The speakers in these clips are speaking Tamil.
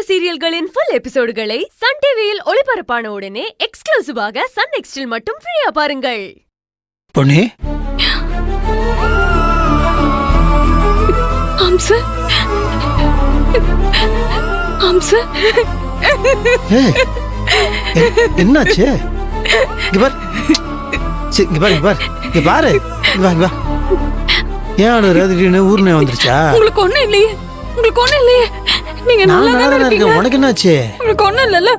சீரியல்களின் ஃபுல் எபிசோடுகளை சன் டிவியில் ஒளிபரப்பான உடனே எக்ஸ்க்ளூசிவாக சன் நெக்ஸ்டில் மட்டும் ஃப்ரீயா பாருங்கள். பொன்னி, என்னாச்சு? பாரு, ஏன் திடீர்னு ஊர்னே வந்துருச்சா? உங்களுக்கு ஒண்ணும் இல்லையே, உங்களுக்கு ஒண்ணும் இல்லையே. நீங்க நல்லா இருக்கீங்க. உனக்கு என்னாச்சு? உங்களுக்கு ஒண்ணும் இல்லல?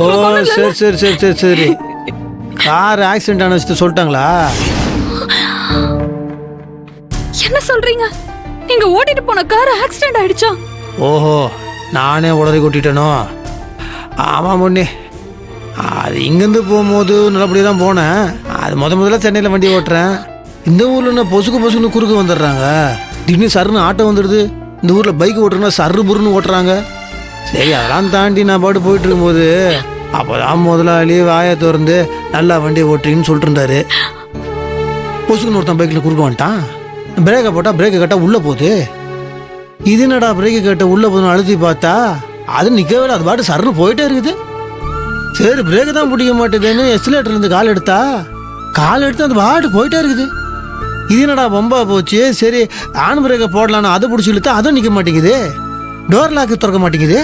ஓ சரி சரி சரி சரி சரி. கார் ஆக்சிடென்ட் ஆன விஷயத்தை சொல்லிட்டாங்களா? என்ன சொல்றீங்க? நீங்க ஓட்டிட்டு போன கார் ஆக்சிடென்ட் ஆயிடுச்சா? ஓஹோ, நானே உடனே கொட்டிட்டேனோ? ஆமாம் பொண்ணே, அது இங்கேருந்து போகும்போது நல்லபடியாக தான் போனேன். அது முதல்ல சென்னையில் வண்டி ஓட்டுறேன். இந்த ஊரில் என்ன பொசுக்குன்னு குறுக்கு வந்துடுறாங்க. திடீர்னு சருன்னு ஆட்டோ வந்துடுது. இந்த ஊரில் பைக் ஓட்டுறதுனா சர்ரு புருன்னு ஓட்டுறாங்க. சரி, அதெல்லாம் தாண்டி நான் பாட்டு போயிட்டு இருக்கும்போது அப்போதான் முதலாளி வாயை திறந்து நல்லா வண்டி ஓட்டுறீங்கன்னு சொல்லிட்டு இருந்தாரு. பொசுக்குன்னு ஒருத்தன் பைக்கில் குறுக்க வந்துட்டான். பிரேக்கை போட்டால் பிரேக்கை கட்டால் உள்ளே போகுது. இது என்னடா பிரேக்கை கட்ட உள்ளே போதுன்னு அழுத்தி பார்த்தா அது நிற்கவே, அது பாட்டு சர்ன்னு போயிட்டே இருக்குது. சரி, பிரேக்கு தான் பிடிக்க மாட்டேதுன்னு எக்ஸிலேட்டர்லேருந்து கால் எடுத்து அந்த பாட்டு போயிட்டே இருக்குது. இது என்னடா பம்பா போச்சு. சரி, ஆன் பிரேக்கை போடலான்னு அதை பிடிச்சி இழுத்தா அதுவும் நிற்க மாட்டேங்குது. டோர் லாக்கு திறக்க மாட்டேங்குது.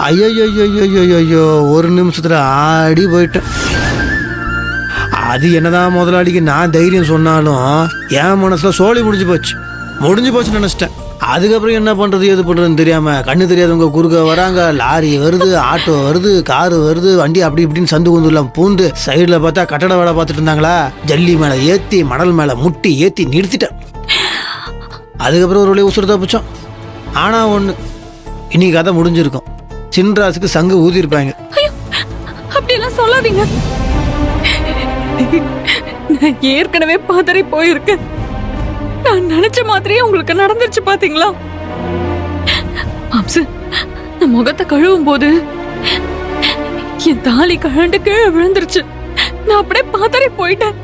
ஐயோ, ஒரு நிமிஷத்தில் ஆடி போயிட்டேன். அது என்னதான் முதலாளிக்கு நான் தைரியம் சொன்னாலும் என் மனசில் சோழி முடிஞ்சு போச்சுன்னு நினச்சிட்டேன். அதுக்கப்புறம் என்ன பண்ணுறது எது பண்ணுறதுன்னு தெரியாமல் கண்ணு தெரியாதவங்க குறுக்க வராங்க. லாரி வருது, ஆட்டோ வருது, காரு வருது, வண்டி அப்படி இப்படின்னு சந்து குந்துலாம் பூந்து சைடில் பார்த்தா கட்டட வேலை பார்த்துட்டு இருந்தாங்களா. ஜல்லி மேலே ஏற்றி மணல் மேலே முட்டி ஏற்றி நிறுத்திட்டேன். அதுக்கப்புறம் ஒரு வழியை உசுறு தப்பிச்சோம். ஆனால் ஒன்று, இன்னைக்கு கதை முடிஞ்சிருக்கும். சின்ராசுக்கு சங்கு ஊதிருப்பாங்க. அப்படியெல்லாம் சொல்லாதீங்க. நான் ஏற்கனவே பதறி போயிருக்கேன். நான் நினைச்ச மாதிரியே உங்களுக்கு நடந்துருச்சு பாத்தீங்களா? நான் முகத்தை கழுவும் போது என் தாலி கழண்டு கீழே விழுந்துருச்சு. நான் அப்படியே பதறி போயிட்டேன்.